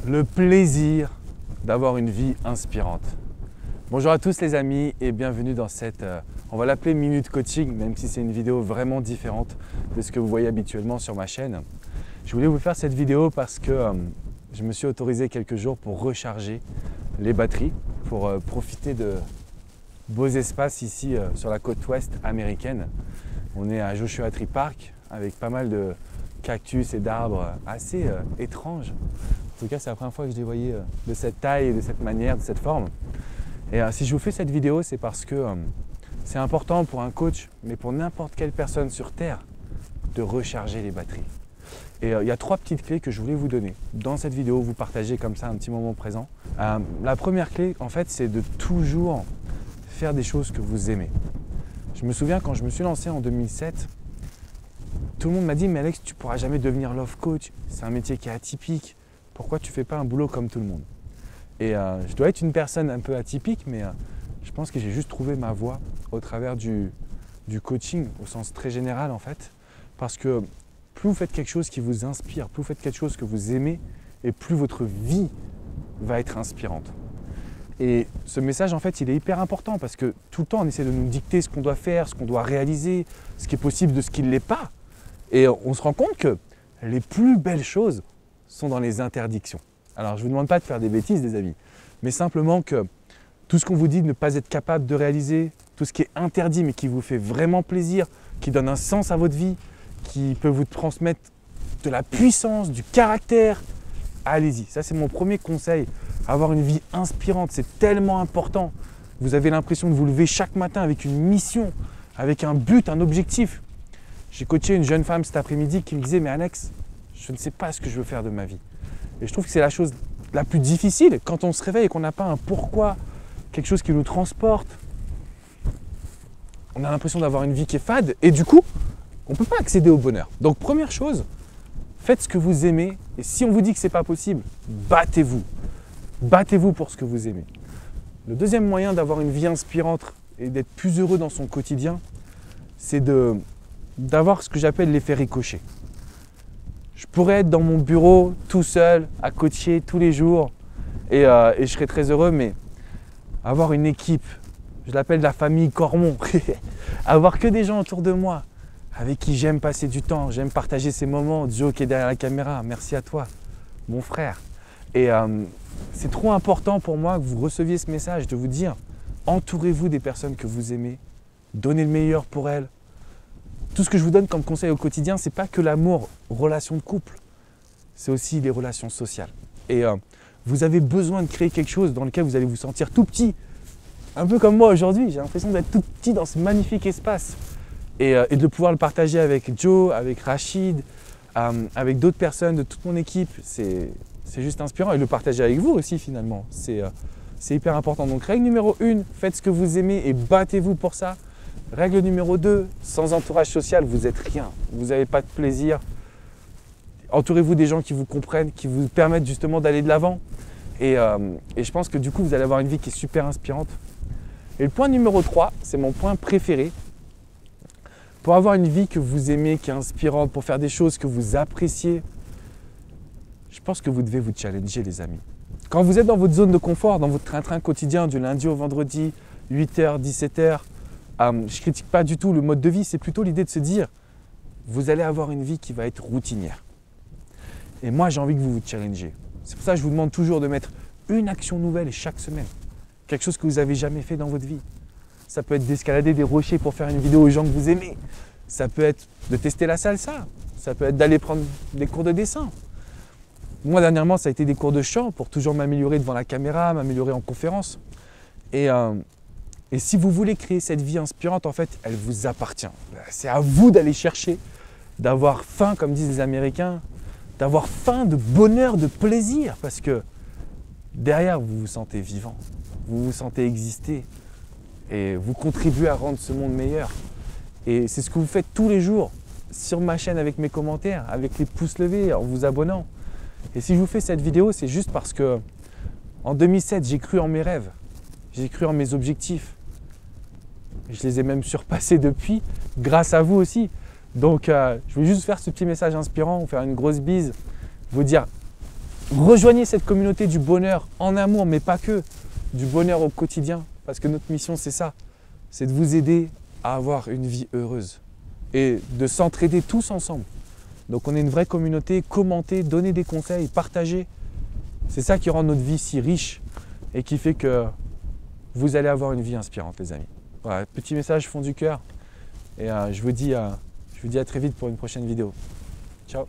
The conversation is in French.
le plaisir d'avoir une vie inspirante. Bonjour à tous les amis et bienvenue dans cette, on va l'appeler Minute Coaching, même si c'est une vidéo vraiment différente de ce que vous voyez habituellement sur ma chaîne. Je voulais vous faire cette vidéo parce que je me suis autorisé quelques jours pour recharger les batteries, pour profiter de beaux espaces ici sur la côte ouest américaine. On est à Joshua Tree Park avec pas mal de cactus et d'arbres assez étranges. En tout cas, c'est la première fois que je les voyais de cette taille, et de cette manière, de cette forme. Et si je vous fais cette vidéo, c'est parce que c'est important pour un coach, mais pour n'importe quelle personne sur Terre, de recharger les batteries. Et il y a 3 petites clés que je voulais vous donner dans cette vidéo, vous partager comme ça un petit moment présent. La première clé, en fait, c'est de toujours faire des choses que vous aimez. Je me souviens quand je me suis lancé en 2007, tout le monde m'a dit « Mais Alex, tu ne pourras jamais devenir love coach, c'est un métier qui est atypique. Pourquoi tu ne fais pas un boulot comme tout le monde ?» Et je dois être une personne un peu atypique, mais je pense que j'ai juste trouvé ma voie au travers du coaching, au sens très général en fait. Parce que plus vous faites quelque chose qui vous inspire, plus vous faites quelque chose que vous aimez, et plus votre vie va être inspirante. Et ce message en fait, il est hyper important parce que tout le temps on essaie de nous dicter ce qu'on doit faire, ce qu'on doit réaliser, ce qui est possible de ce qui ne l'est pas. Et on se rend compte que les plus belles choses sont dans les interdictions. Alors je ne vous demande pas de faire des bêtises les amis, mais simplement que tout ce qu'on vous dit de ne pas être capable de réaliser, tout ce qui est interdit mais qui vous fait vraiment plaisir, qui donne un sens à votre vie, qui peut vous transmettre de la puissance, du caractère, allez-y. Ça c'est mon premier conseil. Avoir une vie inspirante, c'est tellement important. Vous avez l'impression de vous lever chaque matin avec une mission, avec un but, un objectif. J'ai coaché une jeune femme cet après-midi qui me disait « Mais Alex, je ne sais pas ce que je veux faire de ma vie. » Et je trouve que c'est la chose la plus difficile quand on se réveille et qu'on n'a pas un pourquoi, quelque chose qui nous transporte. On a l'impression d'avoir une vie qui est fade et du coup, on ne peut pas accéder au bonheur. Donc première chose, faites ce que vous aimez et si on vous dit que ce n'est pas possible, battez-vous. Battez-vous pour ce que vous aimez. Le deuxième moyen d'avoir une vie inspirante et d'être plus heureux dans son quotidien, c'est d'avoir ce que j'appelle l'effet ricochet. Je pourrais être dans mon bureau tout seul, à coacher tous les jours et je serais très heureux, mais avoir une équipe, je l'appelle la famille Cormon, avoir que des gens autour de moi avec qui j'aime passer du temps, j'aime partager ces moments, Joe qui est derrière la caméra, merci à toi, mon frère. Et c'est trop important pour moi que vous receviez ce message de vous dire entourez-vous des personnes que vous aimez, donnez le meilleur pour elles. Tout ce que je vous donne comme conseil au quotidien, ce n'est pas que l'amour, relation de couple, c'est aussi les relations sociales. Et vous avez besoin de créer quelque chose dans lequel vous allez vous sentir tout petit, un peu comme moi aujourd'hui, j'ai l'impression d'être tout petit dans ce magnifique espace et de pouvoir le partager avec Joe, avec Rachid, avec d'autres personnes de toute mon équipe, c'est juste inspirant et le partager avec vous aussi finalement, c'est hyper important. Donc règle numéro 1, faites ce que vous aimez et battez-vous pour ça. Règle numéro 2, sans entourage social, vous n'êtes rien, vous n'avez pas de plaisir. Entourez-vous des gens qui vous comprennent, qui vous permettent justement d'aller de l'avant. Et je pense que du coup, vous allez avoir une vie qui est super inspirante. Et le point numéro 3, c'est mon point préféré. Pour avoir une vie que vous aimez, qui est inspirante, pour faire des choses que vous appréciez, je pense que vous devez vous challenger les amis. Quand vous êtes dans votre zone de confort, dans votre train-train quotidien du lundi au vendredi, 8h, 17h, je ne critique pas du tout le mode de vie, c'est plutôt l'idée de se dire vous allez avoir une vie qui va être routinière. Et moi, j'ai envie que vous vous challengez. C'est pour ça que je vous demande toujours de mettre une action nouvelle chaque semaine. Quelque chose que vous n'avez jamais fait dans votre vie. Ça peut être d'escalader des rochers pour faire une vidéo aux gens que vous aimez. Ça peut être de tester la salsa. Ça peut être d'aller prendre des cours de dessin. Moi, dernièrement, ça a été des cours de chant pour toujours m'améliorer devant la caméra, m'améliorer en conférence. Et si vous voulez créer cette vie inspirante, en fait, elle vous appartient. C'est à vous d'aller chercher, d'avoir faim, comme disent les Américains, d'avoir faim de bonheur, de plaisir, parce que derrière, vous vous sentez vivant, vous vous sentez exister et vous contribuez à rendre ce monde meilleur. Et c'est ce que vous faites tous les jours sur ma chaîne avec mes commentaires, avec les pouces levés, en vous abonnant. Et si je vous fais cette vidéo, c'est juste parce que en 2007, j'ai cru en mes rêves, j'ai cru en mes objectifs. Je les ai même surpassés depuis, grâce à vous aussi. Donc, je voulais juste faire ce petit message inspirant, vous faire une grosse bise, vous dire Rejoignez cette communauté du bonheur en amour, mais pas que, du bonheur au quotidien. Parce que notre mission, c'est ça. C'est de vous aider à avoir une vie heureuse et de s'entraider tous ensemble. Donc on est une vraie communauté, commentez, donnez des conseils, partagez. C'est ça qui rend notre vie si riche et qui fait que vous allez avoir une vie inspirante, les amis. Voilà, petit message fond du cœur et je vous dis à très vite pour une prochaine vidéo. Ciao.